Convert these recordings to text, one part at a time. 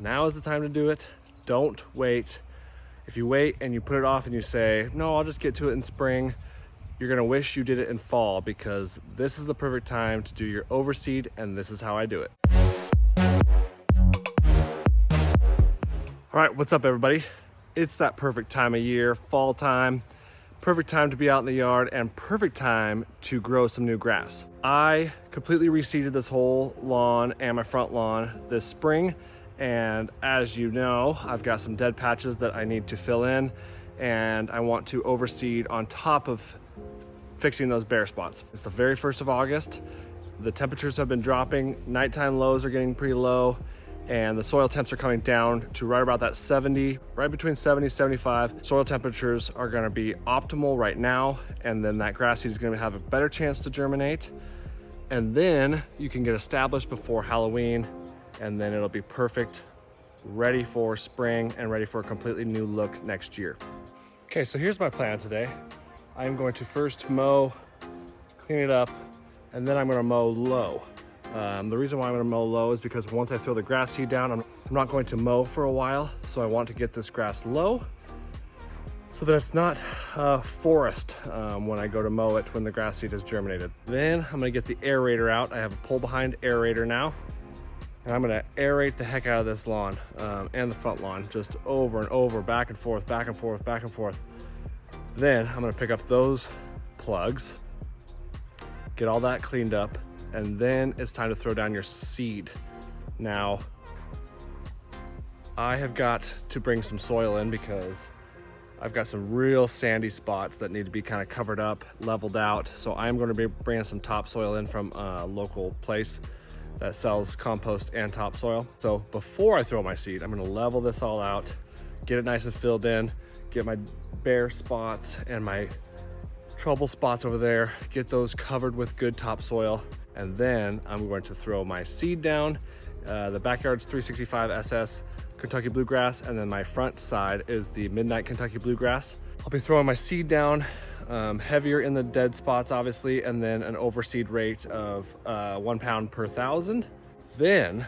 Now is the time to do it. Don't wait. If you wait and you put it off and you say, no, I'll just get to it in spring, you're gonna wish you did it in fall, because this is the perfect time to do your overseed, and this is how I do it. All right, what's up everybody? It's that perfect time of year, fall time. Perfect time to be out in the yard and perfect time to grow some new grass. I completely reseeded this whole lawn and my front lawn this spring. And as you know, I've got some dead patches that I need to fill in, and I want to overseed on top of fixing those bare spots. It's the very 1st of August. The temperatures have been dropping. Nighttime lows are getting pretty low, and the soil temps are coming down to right about that 70, right between 70 and 75. Soil temperatures are gonna be optimal right now, and then that grass seed is gonna have a better chance to germinate. And then you can get established before Halloween, and then it'll be perfect, ready for spring and ready for a completely new look next year. Okay, so here's my plan today. I'm going to first mow, clean it up, and then I'm gonna mow low. The reason why I'm gonna mow low is because once I throw the grass seed down, I'm not going to mow for a while. So I want to get this grass low so that it's not forest when I go to mow it when the grass seed has germinated. Then I'm gonna get the aerator out. I have a pull behind aerator now. And I'm gonna aerate the heck out of this lawn and the front lawn, just over and over, back and forth, back and forth, back and forth. Then I'm gonna pick up those plugs, get all that cleaned up, and then it's time to throw down your seed. Now, I have got to bring some soil in because I've got some real sandy spots that need to be kind of covered up, leveled out. So I'm gonna be bringing some topsoil in from a local place that sells compost and topsoil. So before I throw my seed, I'm gonna level this all out, get it nice and filled in, get my bare spots and my trouble spots over there, get those covered with good topsoil. And then I'm going to throw my seed down. The backyard's 365 SS Kentucky bluegrass, and then my front side is the Midnight Kentucky bluegrass. I'll be throwing my seed down, heavier in the dead spots obviously, and then an overseed rate of 1 pound per 1,000. Then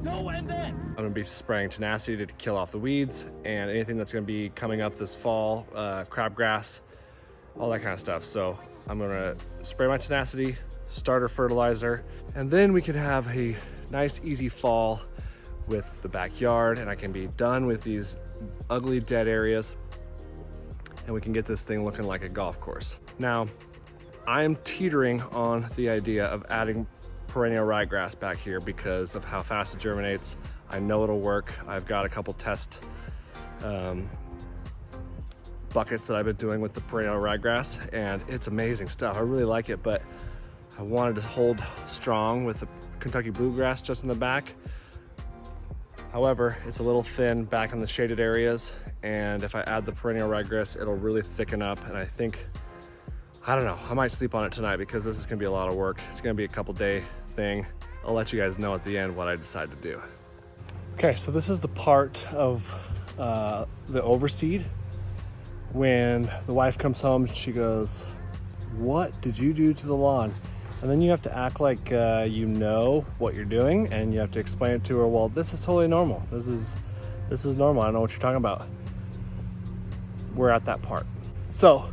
I'm gonna be spraying tenacity to kill off the weeds and anything that's gonna be coming up this fall, crabgrass, all that kind of stuff. So I'm gonna spray my tenacity, starter fertilizer, and then we can have a nice easy fall with the backyard, and I can be done with these ugly dead areas, and we can get this thing looking like a golf course. Now, I'm teetering on the idea of adding perennial ryegrass back here because of how fast it germinates. I know it'll work. I've got a couple test buckets that I've been doing with the perennial ryegrass, and it's amazing stuff. I really like it, but I wanted to hold strong with the Kentucky bluegrass just in the back. However, it's a little thin back in the shaded areas, and if I add the perennial ryegrass, it'll really thicken up. And I think, I don't know, I might sleep on it tonight because this is gonna be a lot of work. It's gonna be a couple day thing. I'll let you guys know at the end what I decide to do. Okay, so this is the part of the overseed. When the wife comes home, she goes, "What did you do to the lawn?" And then you have to act like you know what you're doing, and you have to explain it to her. Well, this is totally normal. This is normal. I don't know what you're talking about. We're at that part. So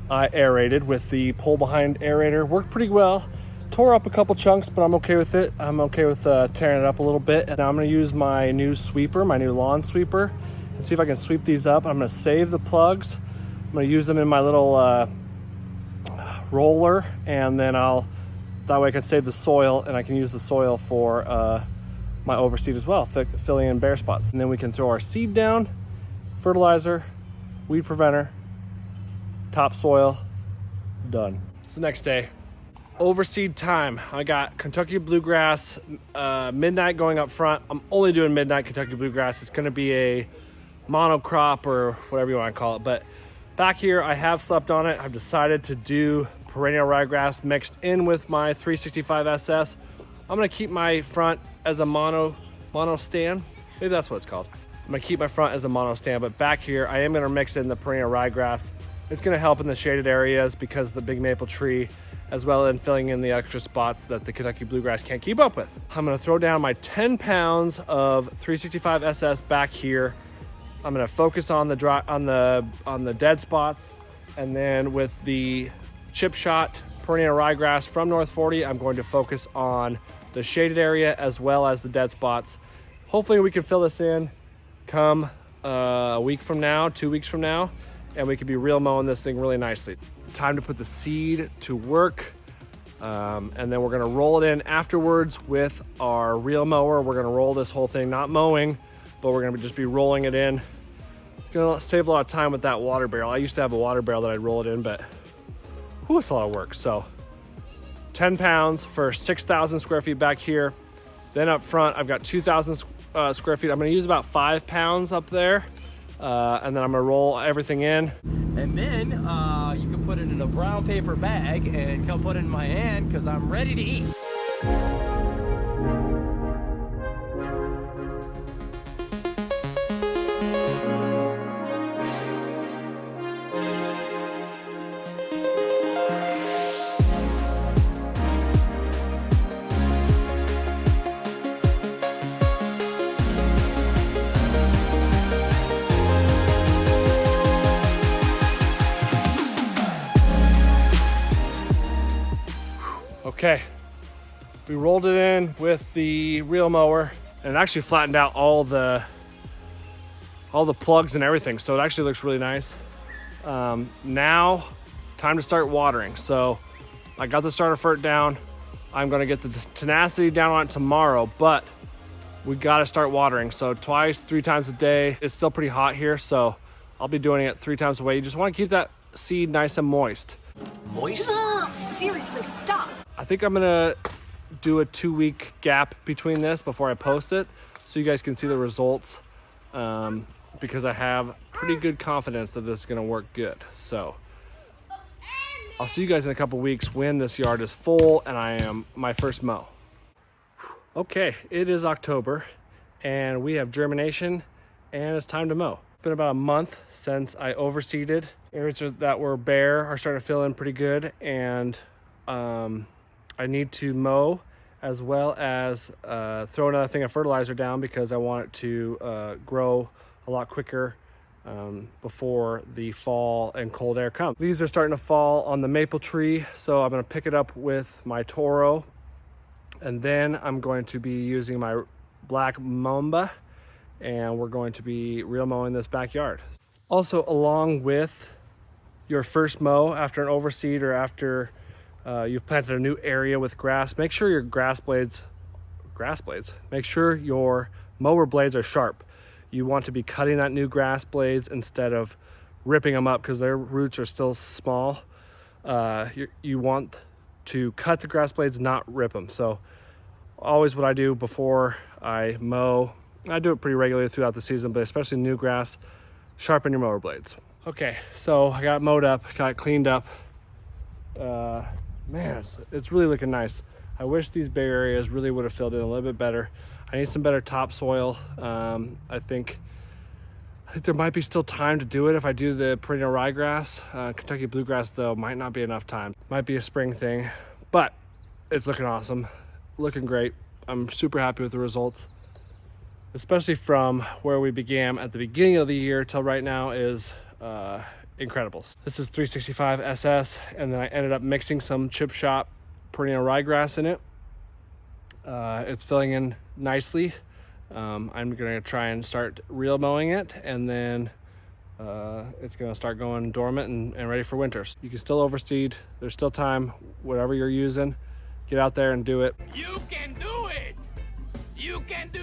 I aerated with the pull behind aerator. Worked pretty well. Tore up a couple chunks, but I'm okay with it. I'm okay with tearing it up a little bit. And now I'm gonna use my new sweeper, my new lawn sweeper, and see if I can sweep these up. I'm gonna save the plugs. I'm gonna use them in my little roller, and then that way I can save the soil, and I can use the soil for my overseed as well, filling in bare spots. And then we can throw our seed down, fertilizer, weed preventer, topsoil, done. It's the next day. Overseed time. I got Kentucky bluegrass, Midnight going up front. I'm only doing Midnight Kentucky bluegrass. It's gonna be a monocrop or whatever you wanna call it, but back here, I have slept on it. I've decided to do perennial ryegrass mixed in with my 365 SS. I'm gonna keep my front as a mono stand. Maybe that's what it's called. I'm gonna keep my front as a mono stand, but back here, I am gonna mix in the perennial ryegrass. It's gonna help in the shaded areas because the big maple tree as well as filling in the extra spots that the Kentucky bluegrass can't keep up with. I'm gonna throw down my 10 pounds of 365 SS back here. I'm gonna focus on the dead spots, and then with the chip shot perennial ryegrass from North 40, I'm going to focus on the shaded area as well as the dead spots. Hopefully we can fill this in come a week from now, 2 weeks from now, and we could be real mowing this thing really nicely. Time to put the seed to work, and then we're gonna roll it in afterwards with our reel mower. We're gonna roll this whole thing, not mowing, but we're gonna just be rolling it in. It's gonna save a lot of time with that water barrel. I used to have a water barrel that I'd roll it in, but whew, it's a lot of work. So 10 pounds for 6,000 square feet back here. Then up front, I've got 2,000 square feet. I'm gonna use about 5 pounds up there. And then I'm gonna roll everything in. And then you can put it in a brown paper bag and come put it in my hand because I'm ready to eat. Okay, we rolled it in with the reel mower, and it actually flattened out all the plugs and everything, so it actually looks really nice. Now, time to start watering. So I got the starter fert down. I'm gonna get the tenacity down on it tomorrow, but we gotta start watering. So 2-3 times a day. It's still pretty hot here, so I'll be doing it 3 times a way. You just wanna keep that seed nice and moist. Moist? Ugh, seriously, stop. I think I'm gonna do a 2-week gap between this before I post it, so you guys can see the results, because I have pretty good confidence that this is gonna work good. So I'll see you guys in a couple weeks when this yard is full and I am my first mow. Okay, it is October and we have germination and it's time to mow. It's been about a month since I overseeded. Areas that were bare are starting to fill in pretty good, and I need to mow as well as throw another thing of fertilizer down because I want it to grow a lot quicker before the fall and cold air comes. Leaves are starting to fall on the maple tree, so I'm going to pick it up with my Toro, and then I'm going to be using my black Mamba, and we're going to be reel mowing this backyard. Also, along with your first mow after an overseed or after you've planted a new area with grass, make sure your make sure your mower blades are sharp. You want to be cutting that new grass blades instead of ripping them up because their roots are still small. You want to cut the grass blades, not rip them. So always what I do before I mow, I do it pretty regularly throughout the season, but especially new grass, sharpen your mower blades. Okay, so I got it mowed up, got it cleaned up. Man, it's really looking nice. I wish these bare areas really would have filled in a little bit better. I need some better topsoil. I think there might be still time to do it if I do the perennial ryegrass. Kentucky bluegrass though might not be enough time. Might be a spring thing, but it's looking awesome, looking great. I'm super happy with the results, especially from where we began at the beginning of the year till right now is incredible. This is 365 SS, and then I ended up mixing some chip shop perennial ryegrass in it. It's filling in nicely. I'm gonna try and start reel mowing it, and then it's gonna start going dormant and ready for winter. You can still overseed, there's still time. Whatever you're using, get out there and do it. You can do it! You can do